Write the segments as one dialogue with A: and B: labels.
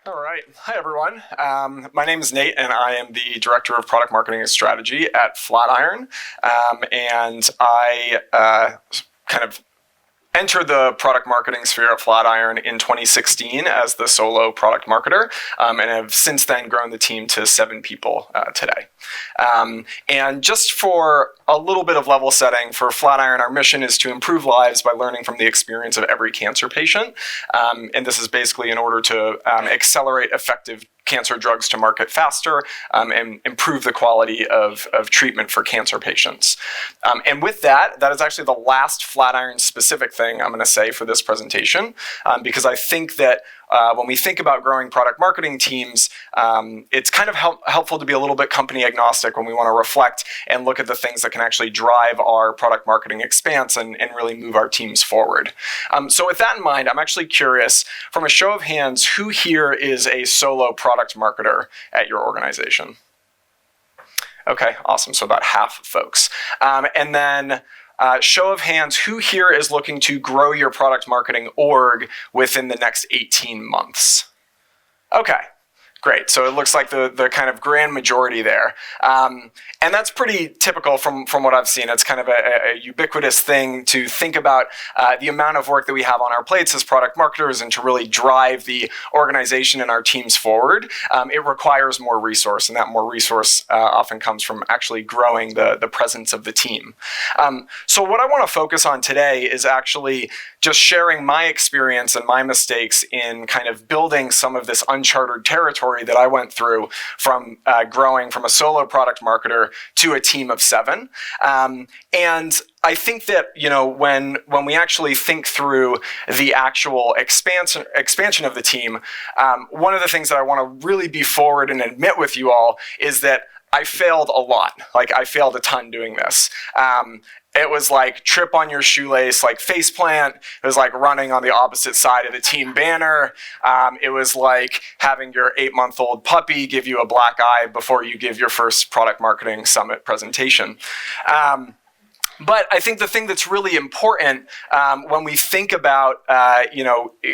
A: All right. Hi, everyone. My name is Nate, and I am the Director of Product Marketing and Strategy at Flatiron. And I kind of entered the product marketing sphere at Flatiron in 2016 as the solo product marketer, and have since then grown the team to 7 people today. And just for a little bit of level setting, for Flatiron, our mission is to improve lives by learning from the experience of every cancer patient. And this is basically in order to accelerate effective cancer drugs to market faster and improve the quality of treatment for cancer patients. And with that is actually the last Flatiron specific thing I'm going to say for this presentation, because I think that when we think about growing product marketing teams, it's kind of helpful to be a little bit company agnostic when we want to reflect and look at the things that can actually drive our product marketing expanse and really move our teams forward. So with that in mind, I'm actually curious, from a show of hands, who here is a solo product marketer at your organization? Okay, awesome. So about half of folks. And then show of hands, who here is looking to grow your product marketing org within the next 18 months? Okay, great. So it looks like the kind of grand majority there. And that's pretty typical from what I've seen. It's kind of a ubiquitous thing to think about the amount of work that we have on our plates as product marketers, and to really drive the organization and our teams forward. It requires more resource, and that more resource often comes from actually growing the presence of the team. So what I want to focus on today is actually just sharing my experience and my mistakes in kind of building some of this uncharted territory that I went through from growing from a solo product marketer to a team of 7. And I think that, when we actually think through the actual expansion of the team, one of the things that I want to really be forward and admit with you all is that I failed a lot. Like, I failed a ton doing this. It was like trip on your shoelace, like face plant. It was like running on the opposite side of the team banner. It was like having your 8-month-old puppy give you a black eye before you give your first product marketing summit presentation. But I think the thing that's really important when we think about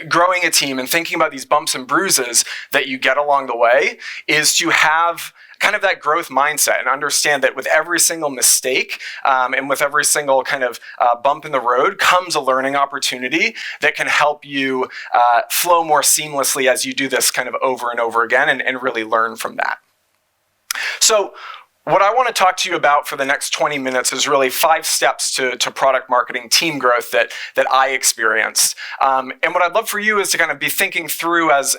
A: growing a team and thinking about these bumps and bruises that you get along the way is to have kind of that growth mindset and understand that with every single mistake and with every single kind of bump in the road comes a learning opportunity that can help you flow more seamlessly as you do this kind of over and over again and really learn from that. So what I want to talk to you about for the next 20 minutes is really 5 steps to product marketing team growth that I experienced. And what I'd love for you is to kind of be thinking through as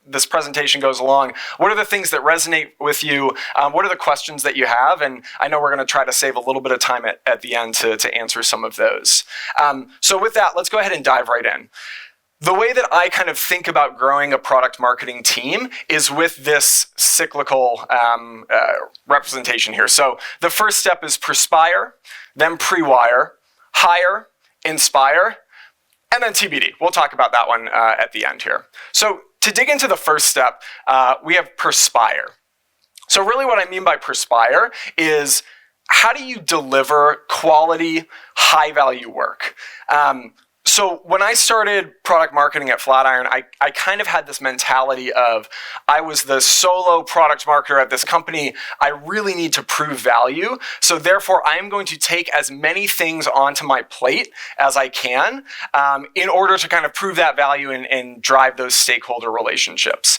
A: this presentation goes along, what are the things that resonate with you? What are the questions that you have? And I know we're going to try to save a little bit of time at the end to answer some of those. So with that, let's go ahead and dive right in. The way that I kind of think about growing a product marketing team is with this cyclical representation here. So the first step is perspire, then pre-wire, hire, inspire, and then TBD. We'll talk about that one at the end here. So to dig into the first step, we have perspire. So really what I mean by perspire is, how do you deliver quality, high-value work? So when I started product marketing at Flatiron, I kind of had this mentality of, I was the solo product marketer at this company. I really need to prove value. So therefore, I'm going to take as many things onto my plate as I can in order to kind of prove that value and drive those stakeholder relationships.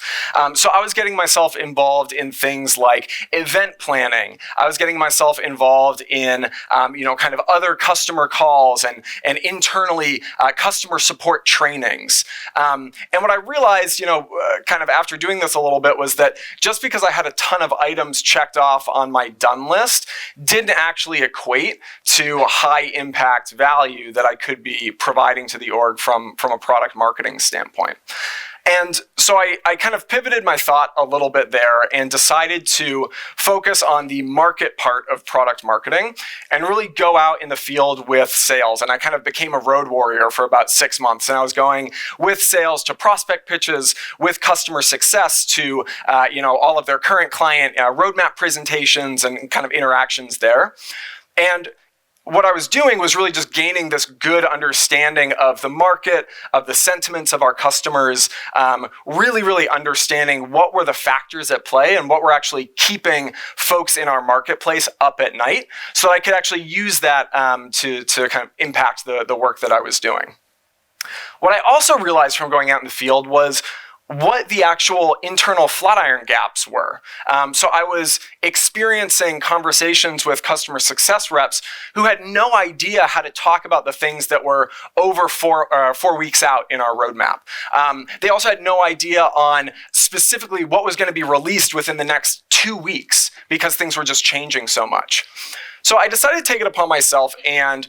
A: So I was getting myself involved in things like event planning. I was getting myself involved in kind of other customer calls and internally customer support trainings. And what I realized, kind of after doing this a little bit, was that just because I had a ton of items checked off on my done list didn't actually equate to high impact value that I could be providing to the org from a product marketing standpoint. And so I kind of pivoted my thought a little bit there and decided to focus on the market part of product marketing and really go out in the field with sales. And I kind of became a road warrior for about 6 months. And I was going with sales to prospect pitches, with customer success to all of their current client roadmap presentations and kind of interactions there. And what I was doing was really just gaining this good understanding of the market, of the sentiments of our customers, really understanding what were the factors at play and what were actually keeping folks in our marketplace up at night, so I could actually use that to kind of impact the work that I was doing. What I also realized from going out in the field was what the actual internal Flatiron gaps were. So I was experiencing conversations with customer success reps who had no idea how to talk about the things that were over 4 weeks out in our roadmap. They also had no idea on specifically what was going to be released within the next 2 weeks because things were just changing so much. So I decided to take it upon myself and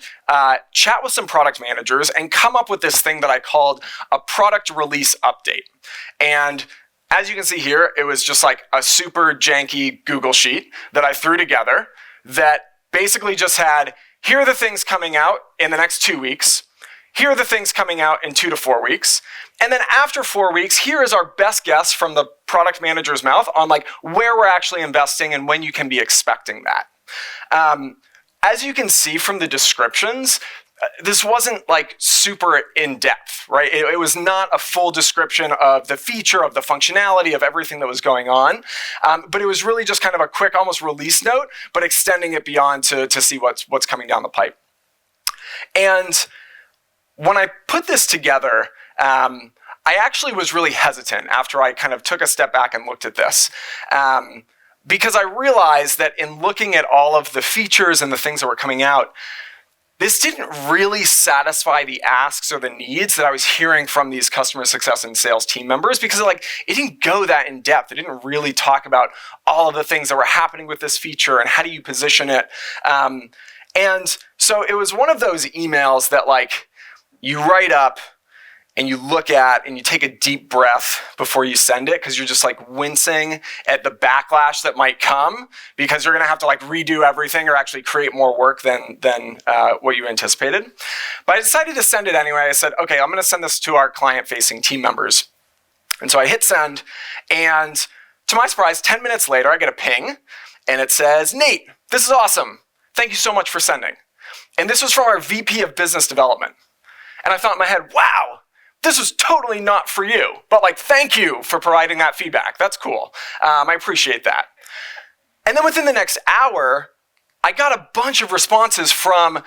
A: chat with some product managers and come up with this thing that I called a product release update. And as you can see here, it was just like a super janky Google sheet that I threw together that basically just had, here are the things coming out in the next 2 weeks. Here are the things coming out in 2 to 4 weeks. And then after 4 weeks, here is our best guess from the product manager's mouth on like where we're actually investing and when you can be expecting that. As you can see from the descriptions, this wasn't like super in-depth, right? It was not a full description of the feature, of the functionality, of everything that was going on. But it was really just kind of a quick, almost release note, but extending it beyond to see what's coming down the pipe. And when I put this together, I actually was really hesitant after I kind of took a step back and looked at this. Because I realized that in looking at all of the features and the things that were coming out, this didn't really satisfy the asks or the needs that I was hearing from these customer success and sales team members, because it didn't go that in depth. It didn't really talk about all of the things that were happening with this feature and how do you position it. And so it was one of those emails that like you write up and you look at and you take a deep breath before you send it, because you're just like wincing at the backlash that might come, because you're going to have to like redo everything or actually create more work than what you anticipated. But I decided to send it anyway. I said, okay, I'm going to send this to our client-facing team members. And so I hit send, and to my surprise, 10 minutes later, I get a ping, and it says, Nate, this is awesome. Thank you so much for sending. And this was from our VP of Business Development. And I thought in my head, wow, this was totally not for you, but like, thank you for providing that feedback. That's cool. I appreciate that. And then within the next hour, I got a bunch of responses from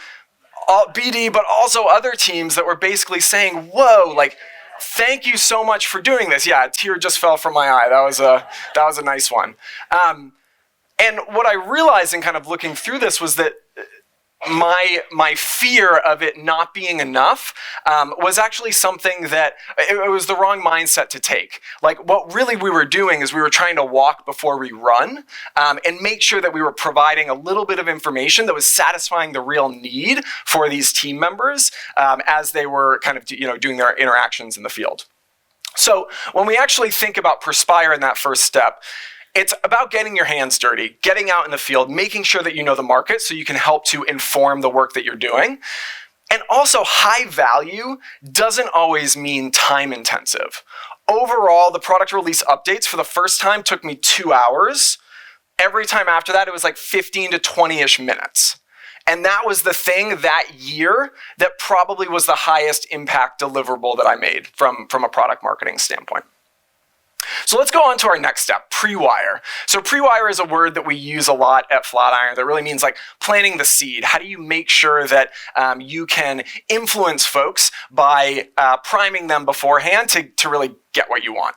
A: BD, but also other teams that were basically saying, whoa, like, thank you so much for doing this. Yeah, a tear just fell from my eye. That was a nice one. And what I realized in kind of looking through this was that my fear of it not being enough was actually something that it was the wrong mindset to take. Like, what really we were doing is we were trying to walk before we run, and make sure that we were providing a little bit of information that was satisfying the real need for these team members as they were kind of doing their interactions in the field. So when we actually think about Perspire in that first step, it's about getting your hands dirty, getting out in the field, making sure that you know the market so you can help to inform the work that you're doing. And also, high value doesn't always mean time intensive. Overall, the product release updates for the first time took me 2 hours. Every time after that, it was like 15 to 20-ish minutes. And that was the thing that year that probably was the highest impact deliverable that I made from a product marketing standpoint. So let's go on to our next step, pre-wire. So pre-wire is a word that we use a lot at Flatiron that really means like planting the seed. How do you make sure that you can influence folks by priming them beforehand to really get what you want?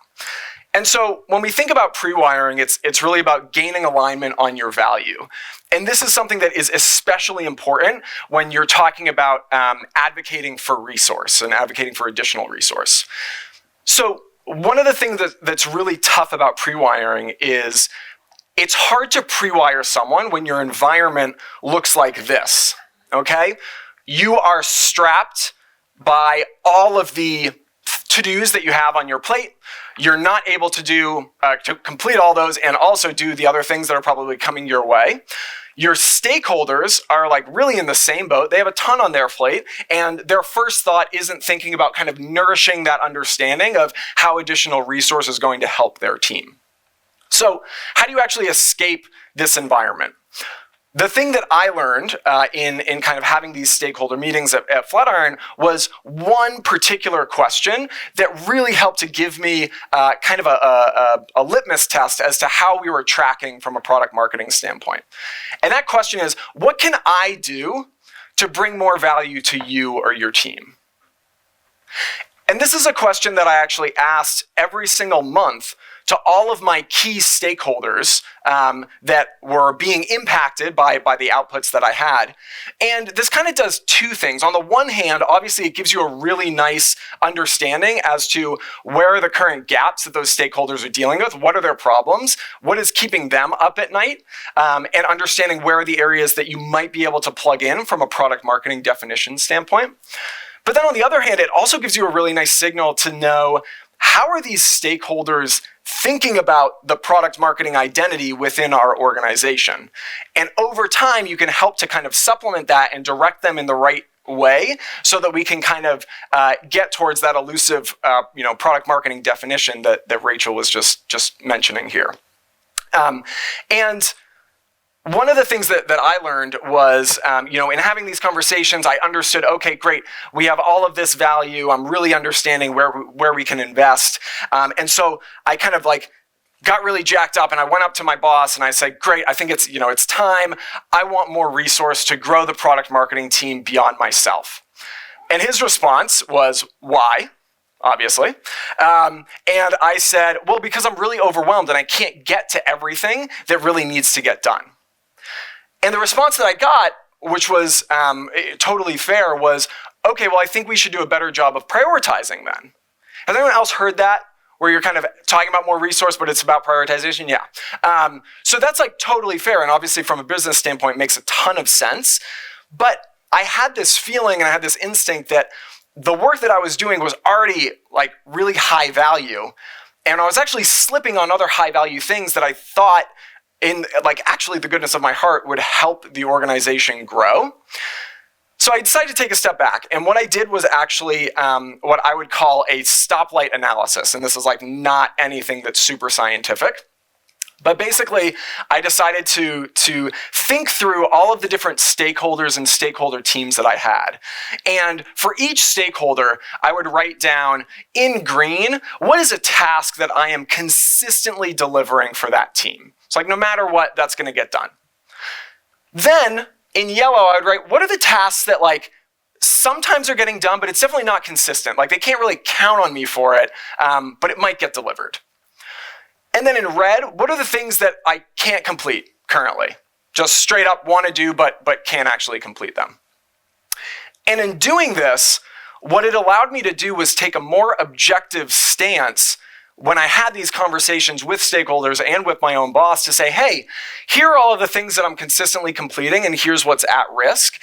A: And so when we think about pre-wiring, it's really about gaining alignment on your value. And this is something that is especially important when you're talking about advocating for resource and advocating for additional resource. So one of the things that's really tough about pre-wiring is it's hard to pre-wire someone when your environment looks like this, okay? You are strapped by all of the to-dos that you have on your plate. You're not able to complete all those and also do the other things that are probably coming your way. Your stakeholders are like really in the same boat. They have a ton on their plate, and their first thought isn't thinking about kind of nourishing that understanding of how additional resource is going to help their team. So how do you actually escape this environment? the thing that I learned in kind of having these stakeholder meetings at Flatiron was one particular question that really helped to give me kind of a litmus test as to how we were tracking from a product marketing standpoint. And that question is, what can I do to bring more value to you or your team? And this is a question that I actually asked every single month to all of my key stakeholders that were being impacted by the outputs that I had. And this kind of does two things. On the one hand, obviously it gives you a really nice understanding as to where are the current gaps that those stakeholders are dealing with, what are their problems, what is keeping them up at night, and understanding where are the areas that you might be able to plug in from a product marketing definition standpoint. But then on the other hand, it also gives you a really nice signal to know how are these stakeholders thinking about the product marketing identity within our organization. And over time, you can help to kind of supplement that and direct them in the right way so that we can kind of get towards that elusive product marketing definition that Rachel was just mentioning here. And one of the things that I learned was, in having these conversations, I understood, okay, great, we have all of this value. I'm really understanding where we can invest. And so I kind of got really jacked up and I went up to my boss and I said, great, I think it's time. I want more resource to grow the product marketing team beyond myself. And his response was, why? Obviously. And I said, well, because I'm really overwhelmed and I can't get to everything that really needs to get done. And the response that I got, which was totally fair, was, okay, well, I think we should do a better job of prioritizing then. Has anyone else heard that? Where you're kind of talking about more resource, but it's about prioritization? Yeah. So that's totally fair. And obviously from a business standpoint, it makes a ton of sense. But I had this feeling and I had this instinct that the work that I was doing was already really high value. And I was actually slipping on other high value things that I thought in actually the goodness of my heart would help the organization grow. So I decided to take a step back. And what I did was actually what I would call a stoplight analysis. And this is not anything that's super scientific. But basically, I decided to think through all of the different stakeholders and stakeholder teams that I had. And for each stakeholder, I would write down in green, what is a task that I am consistently delivering for that team? So no matter what, that's going to get done. Then in yellow, I would write, what are the tasks that sometimes are getting done, but it's definitely not consistent. They can't really count on me for it, but it might get delivered. And then in red, what are the things that I can't complete currently? Just straight up want to do, but can't actually complete them. And in doing this, what it allowed me to do was take a more objective stance when I had these conversations with stakeholders and with my own boss to say, hey, here are all of the things that I'm consistently completing and here's what's at risk.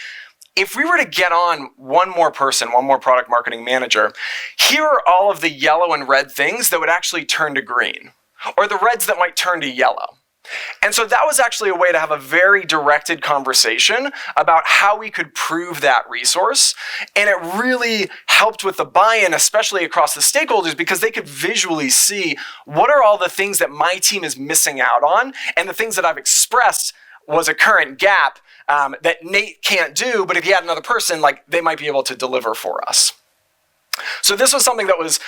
A: If we were to get on one more person, one more product marketing manager, here are all of the yellow and red things that would actually turn to green, or the reds that might turn to yellow. And so that was actually a way to have a very directed conversation about how we could prove that resource. And it really helped with the buy-in, especially across the stakeholders, because they could visually see what are all the things that my team is missing out on, and the things that I've expressed was a current gap that Nate can't do, but if he had another person, they might be able to deliver for us. So this was something that was,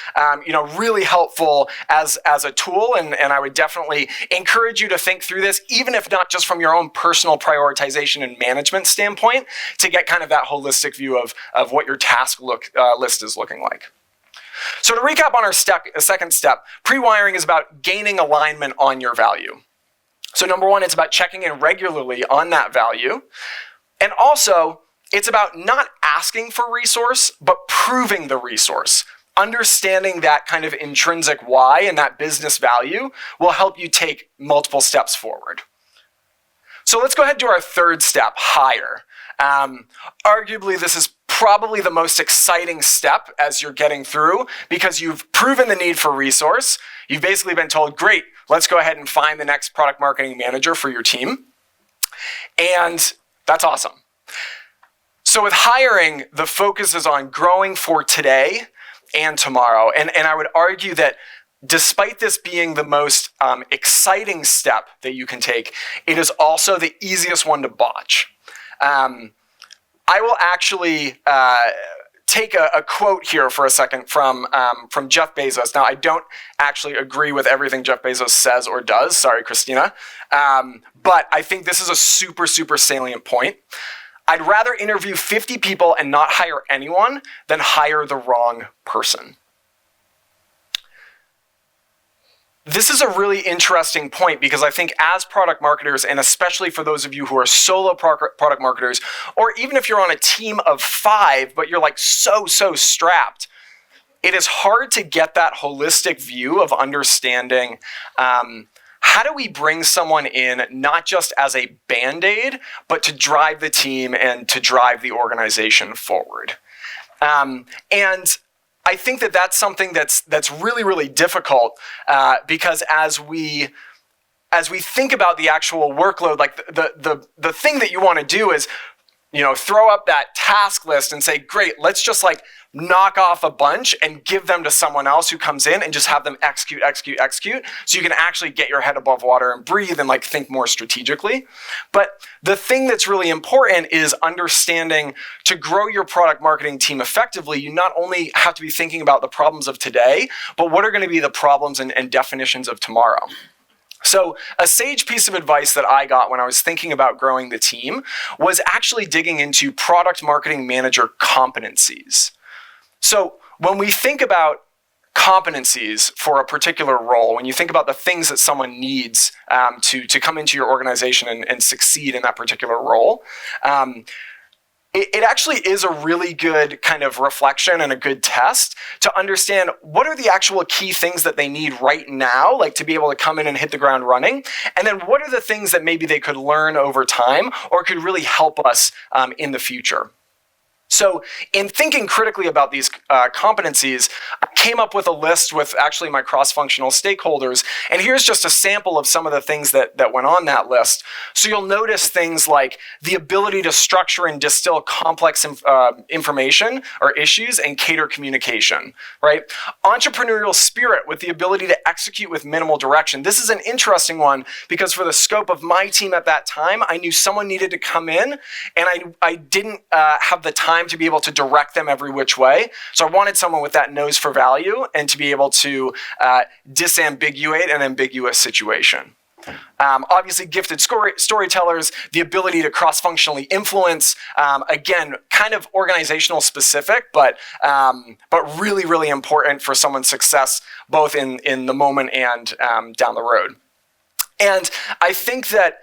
A: really helpful as a tool, and I would definitely encourage you to think through this, even if not just from your own personal prioritization and management standpoint, to get kind of that holistic view of what your task list is looking like. So to recap on our second step, pre-wiring is about gaining alignment on your value. So number one, it's about checking in regularly on that value, and also it's about not asking for resource, but proving the resource. Understanding that kind of intrinsic why and that business value will help you take multiple steps forward. So let's go ahead and do our third step, hire. Arguably, this is probably the most exciting step as you're getting through, because you've proven the need for resource. You've basically been told, great, let's go ahead and find the next product marketing manager for your team. And that's awesome. So with hiring, the focus is on growing for today and tomorrow. And I would argue that despite this being the most exciting step that you can take, it is also the easiest one to botch. I will actually take a quote here for a second from Jeff Bezos. Now, I don't actually agree with everything Jeff Bezos says or does. Sorry, Christina. But I think this is a super, super salient point. I'd rather interview 50 people and not hire anyone than hire the wrong person. This is a really interesting point because I think as product marketers, and especially for those of you who are solo product marketers, or even if you're on a team of 5, but you're like so strapped, it is hard to get that holistic view of understanding how do we bring someone in not just as a Band-Aid, but to drive the team and to drive the organization forward. And I think that that's something that's really, really difficult because as we think about the actual workload, like the thing that you want to do is, throw up that task list and say, great, let's just like knock off a bunch and give them to someone else who comes in and just have them execute, so you can actually get your head above water and breathe and like think more strategically. But the thing that's really important is understanding to grow your product marketing team effectively, you not only have to be thinking about the problems of today, but what are going to be the problems and definitions of tomorrow. So a sage piece of advice that I got when I was thinking about growing the team was actually digging into product marketing manager competencies. So when we think about competencies for a particular role, when you think about the things that someone needs to come into your organization and succeed in that particular role, it actually is a really good kind of reflection and a good test to understand what are the actual key things that they need right now, like to be able to come in and hit the ground running, and then what are the things that maybe they could learn over time or could really help us in the future. So in thinking critically about these competencies, I came up with a list with actually my cross-functional stakeholders, and here's just a sample of some of the things that went on that list. So you'll notice things like the ability to structure and distill complex information or issues and cater communication, right? Entrepreneurial spirit with the ability to execute with minimal direction. This is an interesting one because for the scope of my team at that time, I knew someone needed to come in, and I didn't have the time to be able to direct them every which way. So I wanted someone with that nose for value and to be able to disambiguate an ambiguous situation. Obviously, gifted storytellers, the ability to cross-functionally influence, again, kind of organizational specific, but really, really important for someone's success, both in the moment and down the road. And I think that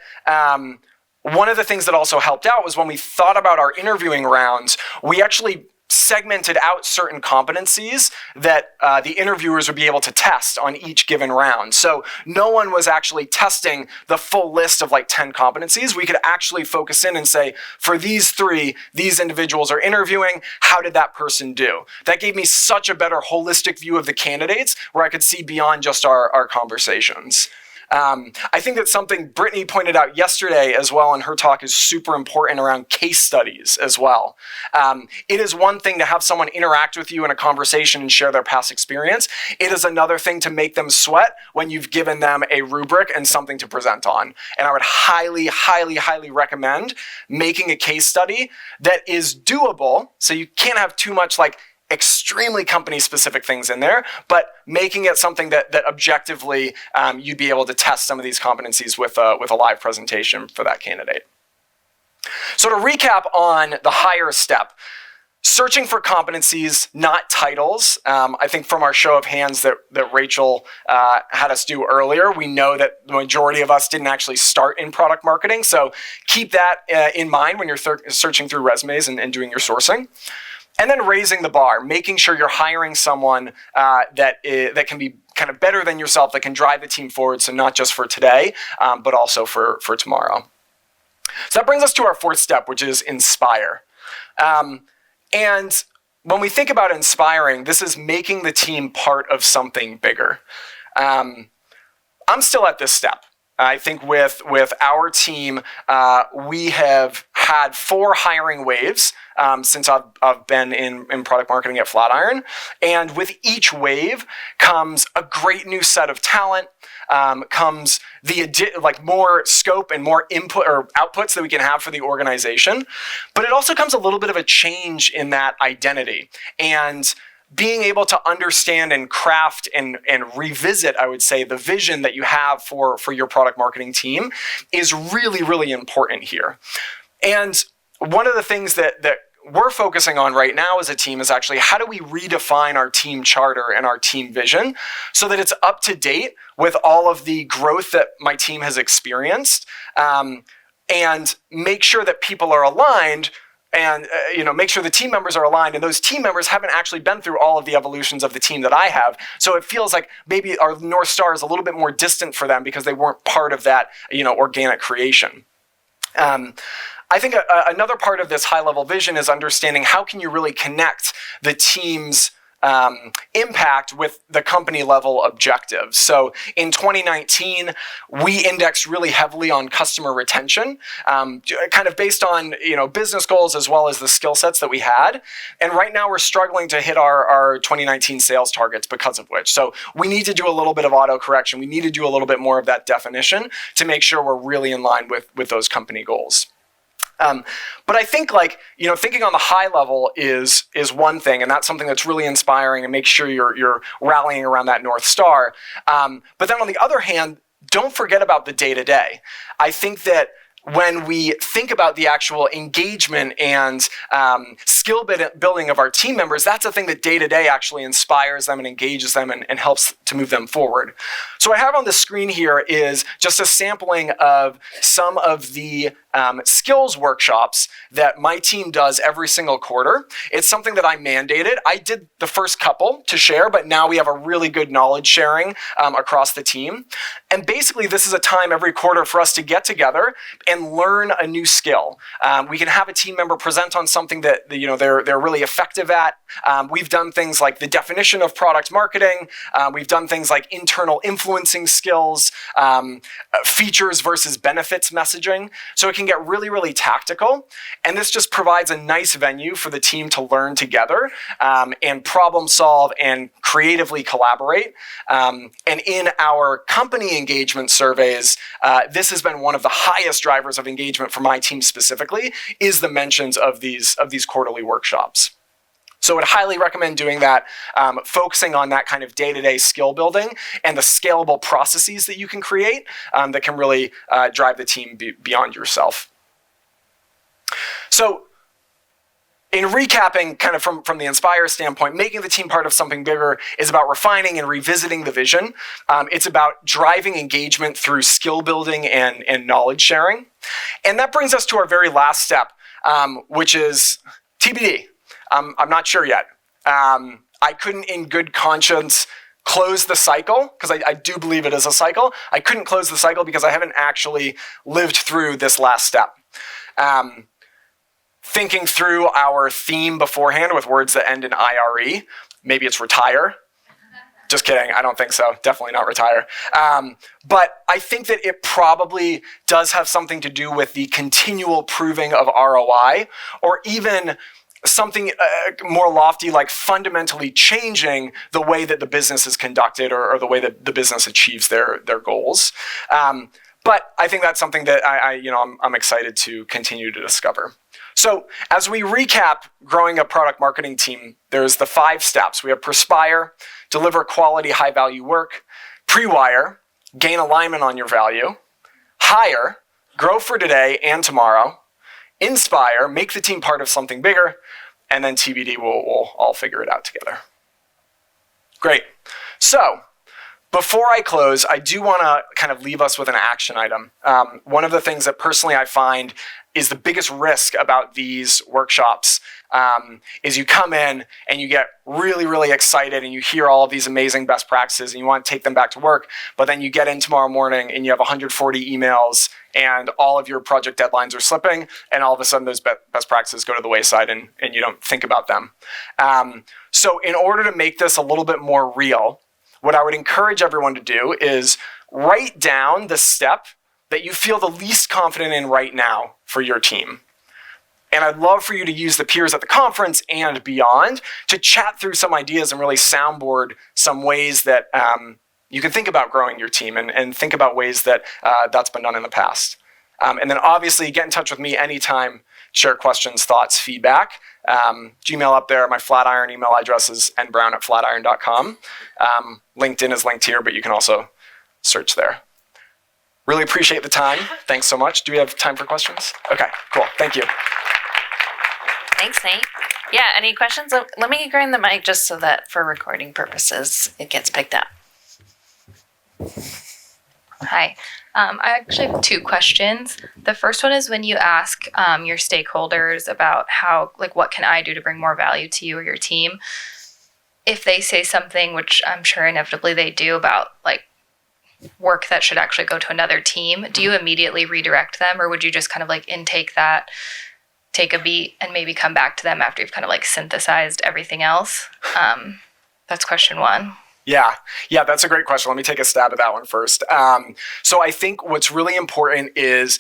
A: one of the things that also helped out was when we thought about our interviewing rounds, we actually segmented out certain competencies that the interviewers would be able to test on each given round. So no one was actually testing the full list of like 10 competencies. We could actually focus in and say, for these 3, these individuals are interviewing, how did that person do? That gave me such a better holistic view of the candidates where I could see beyond just our conversations. I think that something Brittany pointed out yesterday as well in her talk is super important around case studies as well. It is one thing to have someone interact with you in a conversation and share their past experience. It is another thing to make them sweat when you've given them a rubric and something to present on. And I would highly, highly, highly recommend making a case study that is doable. So you can't have too much like extremely company-specific things in there, but making it something that objectively you'd be able to test some of these competencies with a live presentation for that candidate. So to recap on the hire step, searching for competencies, not titles. I think from our show of hands that Rachel had us do earlier, we know that the majority of us didn't actually start in product marketing. So keep that in mind when you're searching through resumes and doing your sourcing. And then raising the bar, making sure you're hiring someone that can be kind of better than yourself, that can drive the team forward. So not just for today, but also for tomorrow. So that brings us to our 4th step, which is inspire. And when we think about inspiring, this is making the team part of something bigger. I'm still at this step. I think with our team, we have had 4 hiring waves since I've been in product marketing at Flatiron. And with each wave comes a great new set of talent, comes more scope and more input or outputs that we can have for the organization. But it also comes a little bit of a change in that identity. And being able to understand and craft and revisit, I would say, the vision that you have for your product marketing team is really, really important here. And one of the things that we're focusing on right now as a team is actually how do we redefine our team charter and our team vision so that it's up to date with all of the growth that my team has experienced, and make sure that people are aligned and make sure the team members are aligned, and those team members haven't actually been through all of the evolutions of the team that I have. So it feels like maybe our North Star is a little bit more distant for them because they weren't part of that organic creation. I think another part of this high-level vision is understanding how can you really connect the team's impact with the company-level objectives. So in 2019, we indexed really heavily on customer retention, kind of based on business goals as well as the skill sets that we had. And right now, we're struggling to hit our 2019 sales targets because of which. So we need to do a little bit of auto-correction. We need to do a little bit more of that definition to make sure we're really in line with those company goals. But I think thinking on the high level is one thing, and that's something that's really inspiring and make sure you're rallying around that North Star. But then on the other hand, don't forget about the day-to-day. I think that when we think about the actual engagement and skill building of our team members, that's a thing that day-to-day actually inspires them and engages them and helps to move them forward. So what I have on the screen here is just a sampling of some of the skills workshops that my team does every single quarter. It's something that I mandated. I did the first couple to share, but now we have a really good knowledge sharing across the team. And basically, this is a time every quarter for us to get together and learn a new skill. We can have a team member present on something that they're really effective at. We've done things like the definition of product marketing. We've done things like internal influencing skills, features versus benefits messaging. So it can get really, really tactical. And this just provides a nice venue for the team to learn together and problem solve and creatively collaborate. And in our company engagement surveys, this has been one of the highest drivers of engagement for my team specifically, is the mentions of these quarterly workshops. So I would highly recommend doing that, focusing on that kind of day-to-day skill building and the scalable processes that you can create that can really drive the team beyond yourself. So in recapping, kind of from the Inspire standpoint, making the team part of something bigger is about refining and revisiting the vision. It's about driving engagement through skill building and knowledge sharing. And that brings us to our very last step, which is TBD. I'm not sure yet. I couldn't in good conscience close the cycle, because I do believe it is a cycle. I couldn't close the cycle because I haven't actually lived through this last step. Thinking through our theme beforehand with words that end in IRE, maybe it's retire. Just kidding, I don't think so. Definitely not retire. But I think that it probably does have something to do with the continual proving of ROI, or even something more lofty, like fundamentally changing the way that the business is conducted or the way that the business achieves their goals. But I think that's something that I'm excited to continue to discover. So as we recap growing a product marketing team, there's the 5 steps. We have perspire, deliver quality, high-value work; pre-wire, gain alignment on your value; hire, grow for today and tomorrow; inspire, make the team part of something bigger; and then TBD, we'll all figure it out together. Great. So before I close, I do want to kind of leave us with an action item. One of the things that personally I find is the biggest risk about these workshops is you come in and you get really, really excited and you hear all of these amazing best practices and you want to take them back to work, but then you get in tomorrow morning and you have 140 emails and all of your project deadlines are slipping, and all of a sudden those best practices go to the wayside and you don't think about them. So in order to make this a little bit more real, what I would encourage everyone to do is write down the step that you feel the least confident in right now for your team. And I'd love for you to use the peers at the conference and beyond to chat through some ideas and really soundboard some ways that you can think about growing your team and think about ways that that's been done in the past. And then obviously get in touch with me anytime, share questions, thoughts, feedback. Gmail up there. My Flatiron email address is nbrown@flatiron.com. LinkedIn is linked here, but you can also search there. Really appreciate the time. Thanks so much. Do we have time for questions? Okay, cool. Thank you.
B: Thanks, Nate. Yeah, any questions? Let me grind the mic just so that for recording purposes, it gets picked up.
C: Hi. I actually have two questions. The first one is when you ask your stakeholders about how, like, what can I do to bring more value to you or your team? If they say something, which I'm sure inevitably they do, about like work that should actually go to another team, do you immediately redirect them, or would you just kind of like intake that, take a beat, and maybe come back to them after you've kind of like synthesized everything else? That's question one.
A: Yeah, that's a great question. Let me take a stab at that one first. So I think what's really important is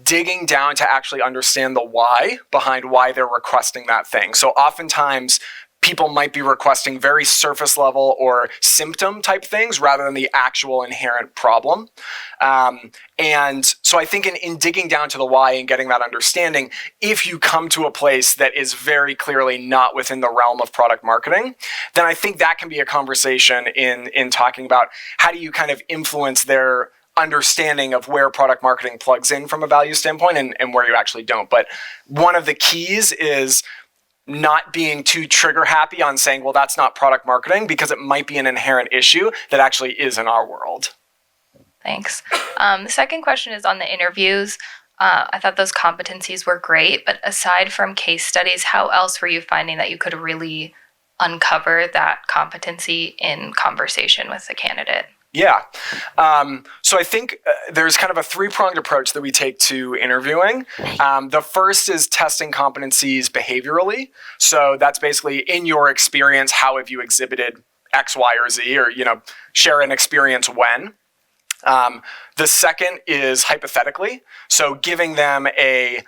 A: digging down to actually understand the why behind why they're requesting that thing. So oftentimes people might be requesting very surface level or symptom type things rather than the actual inherent problem. And so I think in digging down to the why and getting that understanding, if you come to a place that is very clearly not within the realm of product marketing, then I think that can be a conversation in talking about how do you kind of influence their understanding of where product marketing plugs in from a value standpoint and where you actually don't. But one of the keys is not being too trigger happy on saying, well, that's not product marketing, because it might be an inherent issue that actually is in our world.
C: Thanks. The second question is on the interviews. I thought those competencies were great, but aside from case studies, how else were you finding that you could really uncover that competency in conversation with the candidate?
A: Yeah. So I think there's kind of a three-pronged approach that we take to interviewing. The first is testing competencies behaviorally. So that's basically, in your experience, how have you exhibited X, Y, or Z, or, share an experience when. The second is hypothetically. So giving them a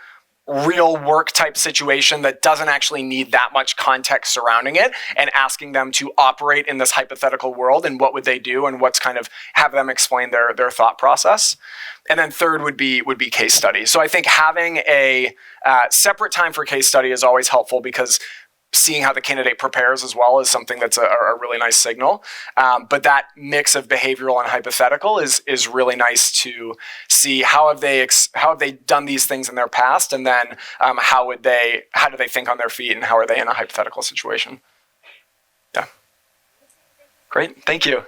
A: real work type situation that doesn't actually need that much context surrounding it, and asking them to operate in this hypothetical world and what would they do, and what's kind of have them explain their thought process. And then third would be case study. So I think having a separate time for case study is always helpful, because seeing how the candidate prepares as well is something that's a really nice signal. But that mix of behavioral and hypothetical is really nice to see how have they done these things in their past, and then how do they think on their feet, and how are they in a hypothetical situation. Yeah. Great. Thank you.